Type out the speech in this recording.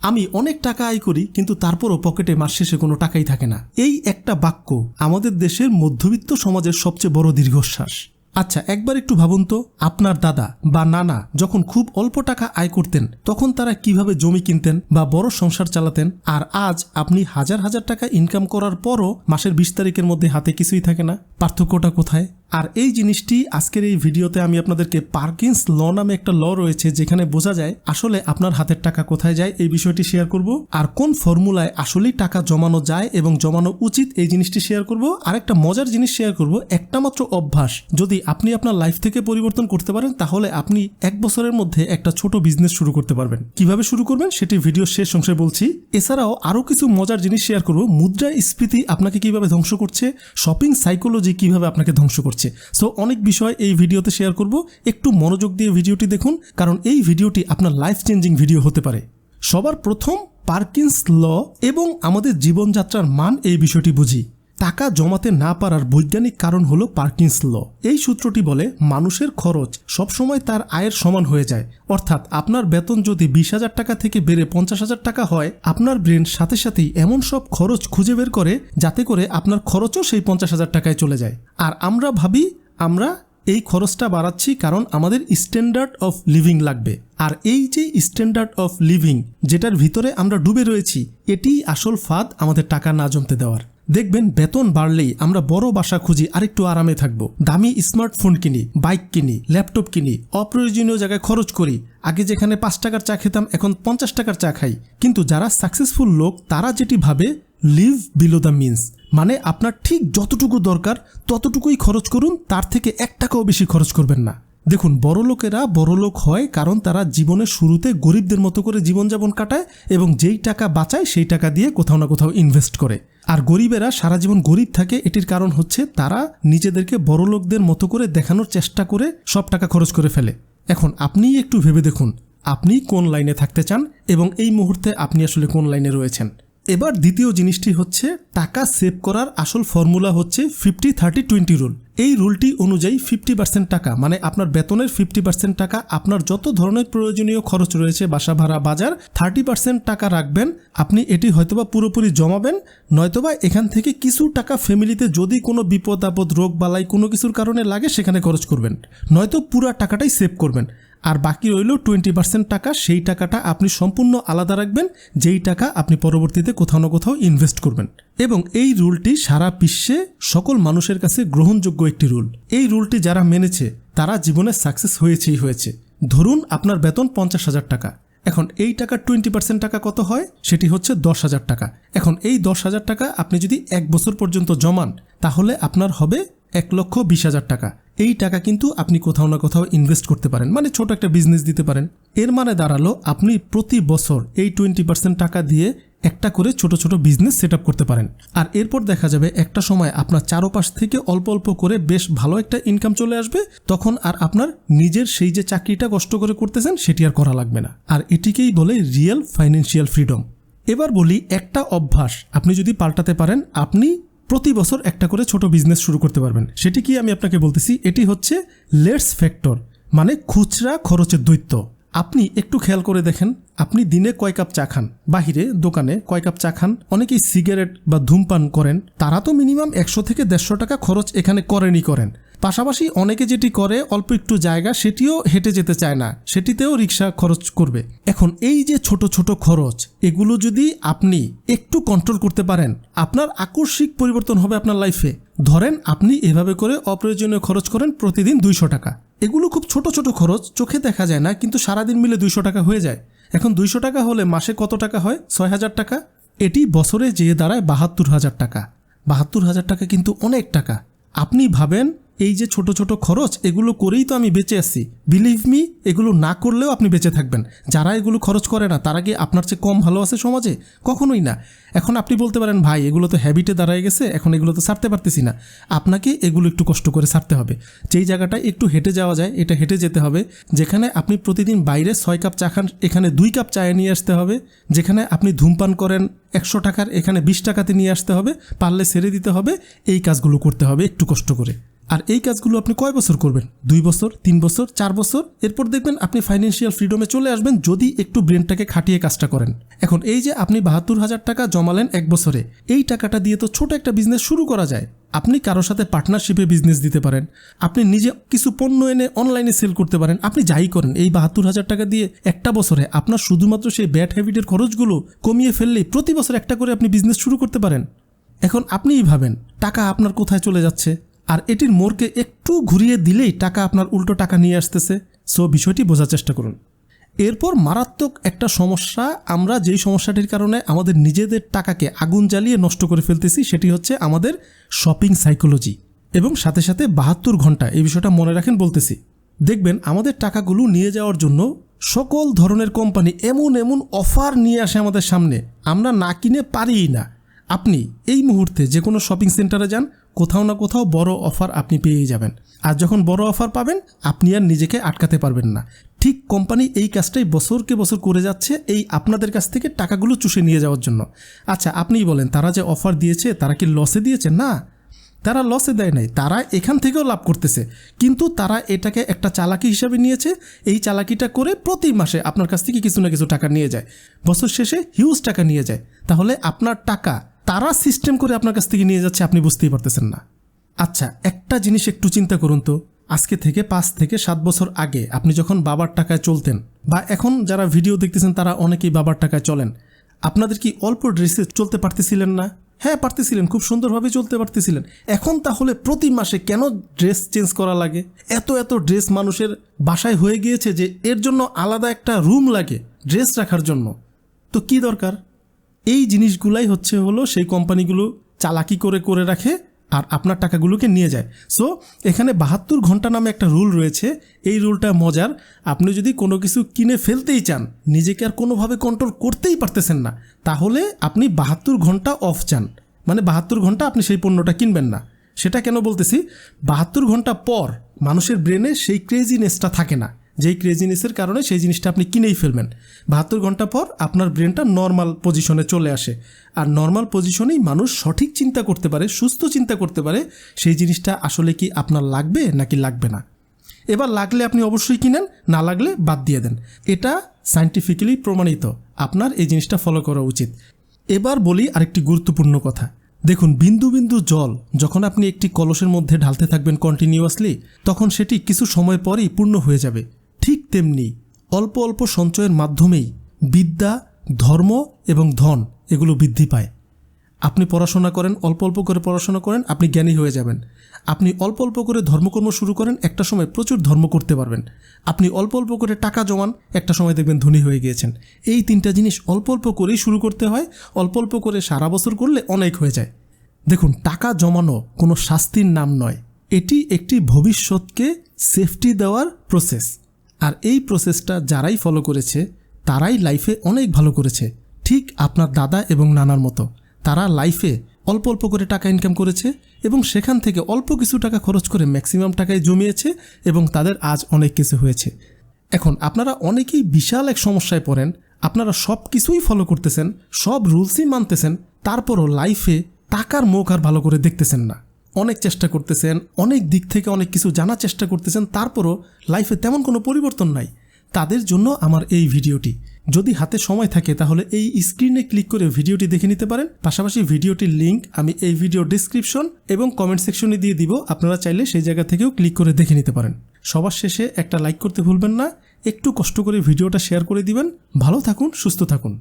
আমি অনেক টাকা আয় করি কিন্তু তারপরও পকেটে মাস শেষে কোনো টাকাই থাকে না। এই একটা বাক্য আমাদের দেশের মধ্যবিত্ত সমাজের সবচেয়ে বড় দীর্ঘশ্বাস। আচ্ছা, একবার একটু ভাবুন তো, আপনার দাদা বা নানা যখন খুব অল্প টাকা আয় করতেন তখন তারা কিভাবে জমি কিনতেন বা বড় সংসার চালাতেন, আর আজ আপনি হাজার হাজার টাকা ইনকাম করার পরও মাসের 20 তারিখের মধ্যে হাতে কিছুই থাকে না। পার্থক্যটা কোথায়? আর এই জিনিসটি আজকের এই ভিডিওতে আমি আপনাদেরকে পার্কিন্স ল নামে একটা ল রয়েছে যেখানে বোঝা যায় আসলে আপনার হাতের টাকা কোথায় যায়, এই বিষয়টি শেয়ার করব। আর কোন ফর্মুলায় আসলেই টাকা জমানো যায় এবং জমানো উচিত এই জিনিসটি শেয়ার করব। আর একটা মজার জিনিস শেয়ার করব, একটা মাত্র অভ্যাস যদি আপনি আপনার লাইফ থেকে পরিবর্তন করতে পারেন তাহলে আপনি 1 বছরের মধ্যে একটা ছোট বিজনেস শুরু করতে পারবেন। কিভাবে শুরু করবেন সেটি ভিডিও শেষ অংশে বলছি। এছাড়াও আরো কিছু মজার জিনিস শেয়ার করব, মুদ্রাস্ফীতি আপনাকে কিভাবে ধ্বংস করছে, শপিং সাইকোলজি কিভাবে আপনাকে ধ্বংস করছে। সো অনেক বিষয় এই ভিডিওতে শেয়ার করব, একটু মনোযোগ দিয়ে ভিডিওটি দেখুন কারণ এই ভিডিওটি আপনার লাইফ চেঞ্জিং ভিডিও হতে পারে। সবার প্রথম পার্কিন্স ল এবং আমাদের জীবনযাত্রার মান এই বিষয়টি বুঝি। টাকা জমাতে না পারার বৈজ্ঞানিক কারণ হলো পার্কিন্স ল। এই সূত্রটি বলে মানুষের খরচ সবসময় তার আয়ের সমান হয়ে যায়। অর্থাৎ আপনার বেতন যদি 20,000 টাকা থেকে বেড়ে 50,000 টাকা হয়, আপনার ব্রেন সাথে সাথেই এমন সব খরচ খুঁজে বের করে যাতে করে আপনার খরচও সেই 50,000 টাকায় চলে যায়। আর আমরা ভাবি আমরা এই খরচটা বাড়াচ্ছি কারণ আমাদের স্ট্যান্ডার্ড অফ লিভিং লাগবে। আর এই যে স্ট্যান্ডার্ড অফ লিভিং যেটার ভিতরে আমরা ডুবে রয়েছি, এটিই আসল ফাঁদ আমাদের টাকা না জমতে দেওয়ার। দেখবেন বেতন বাড়লেই আমরা বড় বাসা খুঁজি, আরেকটু আরামে থাকবো, দামি স্মার্টফোন কিনি, বাইক কিনি, ল্যাপটপ কিনি, অপ্রয়োজনীয় জায়গায় খরচ করি। আগে যেখানে 5 টাকার চা খেতাম এখন 50 টাকার চা খাই। কিন্তু যারা সাকসেসফুল লোক তারা যেটি ভাবে লিভ বিলো দ্য মিনস, মানে আপনার ঠিক যতটুকু দরকার ততটুকুই খরচ করুন, তার থেকে 1 টাকাও বেশি খরচ করবেন না। দেখুন, বড় লোকেরা বড় লোক হয় কারণ তারা জীবনের শুরুতে গরিবদের মতো করে জীবনযাপন কাটায় এবং যেই টাকা বাঁচায় সেই টাকা দিয়ে কোথাও না কোথাও ইনভেস্ট করে। আর গরিবেরা সারা জীবন গরিব থাকে, এটির কারণ হচ্ছে তারা নিজেদেরকে বড় লোকদের মতো করে দেখানোর চেষ্টা করে সব টাকা খরচ করে ফেলে। এখন আপনিই একটু ভেবে দেখুন আপনি কোন লাইনে থাকতে চান এবং এই মুহূর্তে আপনি আসলে কোন লাইনে রয়েছেন। এবার দ্বিতীয় জিনিসটি হচ্ছে টাকা সেভ করার আসল ফর্মুলা হচ্ছে 50-30-20 রুল। এই রুলটি অনুযায়ী 50% টাকা মানে আপনার বেতনের 50% টাকা আপনার যত ধরনের প্রয়োজনীয় খরচ রয়েছে, বাসা ভাড়া, বাজার, 30% টাকা রাখবেন। আপনি এটি হয়তোবা পুরোপুরি জমাবেন, নয়তোবা এখান থেকে কিছু টাকা ফ্যামিলিতে যদি কোনো বিপদ আপদ, রোগ বালাই কোনো কিছুর কারণে লাগে সেখানে খরচ করবেন, নয়তো পুরো টাকাটাই সেভ করবেন। আর বাকি রইল 20% টাকা, সেই টাকাটা আপনি সম্পূর্ণ আলাদা রাখবেন, যেই টাকা আপনি পরবর্তীতে কোথাও না কোথাও ইনভেস্ট করবেন। এবং এই রুলটি সারা বিশ্বে সকল মানুষের কাছে গ্রহণযোগ্য একটি রুল। এই রুলটি যারা মেনেছে তারা জীবনে সাকসেস হয়েছে। ধরুন আপনার বেতন 50,000 টাকা, এখন এই টাকার 20% টাকা কত হয়, সেটি হচ্ছে 10,000 টাকা। এখন এই 10,000 টাকা আপনি যদি 1 বছর পর্যন্ত জমান তাহলে আপনার হবে 1,20,000 টাকা। এই টাকা কিন্তু আপনি কোথাও না কোথাও ইনভেস্ট করতে পারেন, মানে ছোট একটা বিজনেস দিতে পারেন। এর মানে দাঁড়ালো আপনি প্রতি বছর এই 20% টাকা দিয়ে একটা করে ছোট ছোট বিজনেস সেট আপ করতে পারেন। আর এরপর দেখা যাবে একটা সময় আপনার চারপাশ থেকে অল্প অল্প করে বেশ ভালো একটা ইনকাম চলে আসবে, তখন আর আপনার নিজের সেই যে চাকরিটা কষ্ট করে করতেছেন সেটি আর করা লাগবে না। আর এটিকেই বলে রিয়েল ফাইন্যান্সিয়াল ফ্রিডম। এবার বলি একটা অভ্যাস আপনি যদি পাল্টাতে পারেন আপনি প্রতি বছর একটা করে ছোট বিজনেস শুরু করতে পারবেন। সেটি কি আমি আপনাকে বলতেছি, এটি হচ্ছে লেটস ফ্যাক্টর, মানে খুচরা খরচের দৈত্য। আপনি একটু খেয়াল করে দেখেন আপনি দিনে কয় কাপ চা খান, বাহিরে দোকানে কয় কাপ চা খান, অনেকেই সিগারেট বা ধূমপান করেন, তারা তো মিনিমাম 100 থেকে 150 টাকা খরচ এখানে করেন। পাশাপাশি অনেকে যেটি করে অল্প একটু জায়গা সেটিও হেঁটে যেতে চায় না, সেটিতেও রিক্সা খরচ করবে। এখন এই যে ছোট ছোট খরচ এগুলো যদি আপনি একটু কন্ট্রোল করতে পারেন আপনার আকস্মিক পরিবর্তন হবে আপনার লাইফে। ধরেন আপনি এভাবে করে অপ্রয়োজনীয় খরচ করেন প্রতিদিন 200 টাকা। এগুলো খুব ছোট ছোট খরচ, চোখে দেখা যায় না, কিন্তু সারাদিন মিলে 200 টাকা হয়ে যায়। এখন 200 টাকা হলে মাসে কত টাকা হয়? 6,000 টাকা। এটি বছরে যেয়ে দাঁড়ায় 72,000 টাকা। 72,000 টাকা কিন্তু অনেক টাকা। আপনি ভাবেন এই যে ছোট ছোট খরচ এগুলো করেই তো আমি বেঁচে আছি, বিলিভ মি এগুলো না করলেও আপনি বেঁচে থাকবেন। যারা এগুলো খরচ করে না তারা কি আপনার চেয়ে কম ভালো আছে সমাজে? কখনোই না। এখন আপনি বলতে পারেন ভাই এগুলো তো হ্যাবিটে দাঁড়ায় গেছে, এখন এগুলো তো ছাড়তে পারতেছি না। আপনাকে এগুলো একটু কষ্ট করে ছাড়তে হবে। যেই জায়গাটায় একটু হেঁটে যাওয়া যায় এটা হেঁটে যেতে হবে। যেখানে আপনি প্রতিদিন বাইরে 6 কাপ চা খান এখানে 2 কাপ চায়ে নিয়ে আসতে হবে। যেখানে আপনি ধূমপান করেন 100 টাকার এখানে 20 টাকাতে নিয়ে আসতে হবে। পারলে ছেড়ে দিতে হবে। এই কাজগুলো করতে হবে একটু কষ্ট করে। আর এই কাজগুলো আপনি কয় বছর করবেন? 2 বছর, 3 বছর, 4 বছর। এরপর দেখবেন আপনি ফাইন্যান্সিয়াল ফ্রিডমে চলে আসবেন যদি একটু ব্রেনটাকে খাটিয়ে কাজটা করেন। এখন এই যে আপনি 72,000 টাকা জমালেন 1 বছরে, এই টাকাটা দিয়ে তো ছোট একটা বিজনেস শুরু করা যায়। আপনি কারোর সাথে পার্টনারশিপে বিজনেস দিতে পারেন, আপনি নিজে কিছু পণ্য এনে অনলাইনে সেল করতে পারেন, আপনি যাই করেন এই 72,000 টাকা দিয়ে একটা বছরে আপনার শুধুমাত্র সেই ব্যাড হ্যাবিটের খরচগুলো কমিয়ে ফেললেই প্রতি বছর একটা করে আপনি বিজনেস শুরু করতে পারেন। এখন আপনিই ভাবেন টাকা আপনার কোথায় চলে যাচ্ছে, আর এটির মোড়কে একটু ঘুরিয়ে দিলেই টাকা আপনার উল্টো টাকা নিয়ে আসতেছে। সো বিষয়টি বোঝার চেষ্টা করুন। এরপর মারাত্মক একটা সমস্যা, আমরা যেই সমস্যাটির কারণে আমাদের নিজেদের টাকাকে আগুন জ্বালিয়ে নষ্ট করে ফেলতেছি সেটি হচ্ছে আমাদের শপিং সাইকোলজি। এবং সাথে সাথে 72 ঘন্টা, এই বিষয়টা মনে রাখেন বলতেছি। দেখবেন আমাদের টাকাগুলো নিয়ে যাওয়ার জন্য সকল ধরনের কোম্পানি এমন এমন অফার নিয়ে আসে আমাদের সামনে, আমরা না কিনে পারিই না। আপনি এই মুহূর্তে যে কোনো শপিং সেন্টারে যান, কোথাও না কোথাও বড় অফার আপনি পেয়েই যাবেন। আর যখন বড় অফার পাবেন আপনি আর নিজেকে আটকাতে পারবেন না। ঠিক কোম্পানি এই কাজটাই বছরকে বছর করে যাচ্ছে, এই আপনাদের কাছ থেকে টাকাগুলো চুষে নিয়ে যাওয়ার জন্য। আচ্ছা আপনিই বলেন, তারা যে অফার দিয়েছে তারা কি লসে দিয়েছে? না, তারা লসে দেয় নাই, তারা এখান থেকেও লাভ করতেছে। কিন্তু তারা এটাকে একটা চালাকি হিসাবে নিয়েছে। এই চালাকিটা করে প্রতি মাসে আপনার কাছ থেকে কিছু না কিছু টাকা নিয়ে যায়, বছর শেষে হিউজ টাকা নিয়ে যায়। তাহলে আপনার টাকা তারা সিস্টেম করে আপনার কাছ থেকে নিয়ে যাচ্ছে, আপনি বুঝতেই পারতেছেন না। আচ্ছা একটা জিনিস একটু চিন্তা করুন তো, আজকে থেকে 5 থেকে 7 বছর আগে আপনি যখন বাবার টাকায় চলতেন, বা এখন যারা ভিডিও দেখতেছেন তারা অনেকেই বাবার টাকায় চলেন, আপনাদের কি অল্প ড্রেসে চলতে পারতেছিলেন না? হ্যাঁ পারতেছিলেন, খুব সুন্দরভাবে চলতে পারতেছিলেন। এখন তাহলে প্রতি মাসে কেন ড্রেস চেঞ্জ করা লাগে? এত এত ড্রেস মানুষের বাসায় হয়ে গিয়েছে যে এর জন্য আলাদা একটা রুম লাগে ড্রেস রাখার জন্য। তো কি দরকার? এই জিনিসগুলাই হলো সেই কোম্পানিগুলো চালাকি করে রাখে আর আপনার টাকাগুলোকে নিয়ে যায়। সো এখানে 72 ঘন্টা নামে একটা রুল রয়েছে। এই রুলটা মজার। আপনি যদি কোনো কিছু কিনে ফেলতেই চান, নিজেকে আর কোনোভাবে কন্ট্রোল করতেই পারতেছেন না, তাহলে আপনি 72 ঘন্টা অফ চান, মানে 72 ঘন্টা আপনি সেই পণ্যটা কিনবেন না। সেটা কেন বলতেছি, 72 ঘন্টা পর মানুষের ব্রেনে সেই ক্রেজিনেসটা থাকে না, যেই ক্রেজিনেসের কারণে সেই জিনিসটা আপনি কিনেই ফেলবেন। 72 ঘন্টা পর আপনার ব্রেনটা নর্মাল পজিশনে চলে আসে, আর নর্মাল পজিশনেই মানুষ সঠিক চিন্তা করতে পারে, সুস্থ চিন্তা করতে পারে সেই জিনিসটা আসলে কি আপনার লাগবে নাকি লাগবে না। এবার লাগলে আপনি অবশ্যই কিনেন, না লাগলে বাদ দিয়ে দেন। এটা সায়েন্টিফিক্যালি প্রমাণিত, আপনার এই জিনিসটা ফলো করা উচিত। এবার বলি আরেকটি গুরুত্বপূর্ণ কথা। দেখুন, বিন্দু বিন্দু জল যখন আপনি একটি কলসের মধ্যে ঢালতে থাকবেন কন্টিনিউয়াসলি, তখন সেটি কিছু সময় পরেই পূর্ণ হয়ে যাবে। ঠিক তেমনি অল্প অল্প সঞ্চয়ের মাধ্যমেই বিদ্যা, ধর্ম এবং ধন এগুলো বৃদ্ধি পায়। আপনি পড়াশোনা করেন, অল্প অল্প করে পড়াশোনা করেন, আপনি জ্ঞানী হয়ে যাবেন। আপনি অল্প অল্প করে ধর্মকর্ম শুরু করেন, একটা সময় প্রচুর ধর্ম করতে পারবেন। আপনি অল্প অল্প করে টাকা জমান, একটা সময় দেখবেন ধনী হয়ে গিয়েছেন। এই 3টা জিনিস অল্প অল্প করেই শুরু করতে হয়, অল্প অল্প করে সারা বছর করলে অনেক হয়ে যায়। দেখুন, টাকা জমানো কোনো শাস্তির নাম নয়, এটি একটি ভবিষ্যৎকে সেফটি দেওয়ার প্রসেস। আর এই প্রসেসটা যারাই ফলো করেছে তারাই লাইফে অনেক ভালো করেছে। ঠিক আপনার দাদা এবং নানার মতো, তারা লাইফে অল্প অল্প করে টাকা ইনকাম করেছে এবং সেখান থেকে অল্প কিছু টাকা খরচ করে ম্যাক্সিমাম টাকায় জমিয়েছে এবং তাদের আজ অনেক কিছু হয়েছে। এখন আপনারা অনেকেই বিশাল এক সমস্যায় পড়েন, আপনারা সব কিছুই ফলো করতেছেন, সব রুলসই মানতেছেন, তারপরও লাইফে টাকার মুখ আর ভালো করে দেখতেছেন না। অনেক চেষ্টা করতেছেন, অনেক দিক থেকে অনেক কিছু জানার চেষ্টা করতেছেন, তারপরও লাইফে তেমন কোনো পরিবর্তন নাই। তাদের জন্য আমার এই ভিডিওটি। যদি হাতে সময় থাকে তাহলে এই স্ক্রিনে ক্লিক করে ভিডিওটি দেখে নিতে পারেন। পাশাপাশি ভিডিওটির লিঙ্ক আমি এই ভিডিও ডিসক্রিপশন এবং কমেন্ট সেকশনে দিয়ে দিব, আপনারা চাইলে সেই জায়গা থেকেও ক্লিক করে দেখে নিতে পারেন। সবার শেষে একটা লাইক করতে ভুলবেন না, একটু কষ্ট করে ভিডিওটা শেয়ার করে দিবেন। ভালো থাকুন, সুস্থ থাকুন।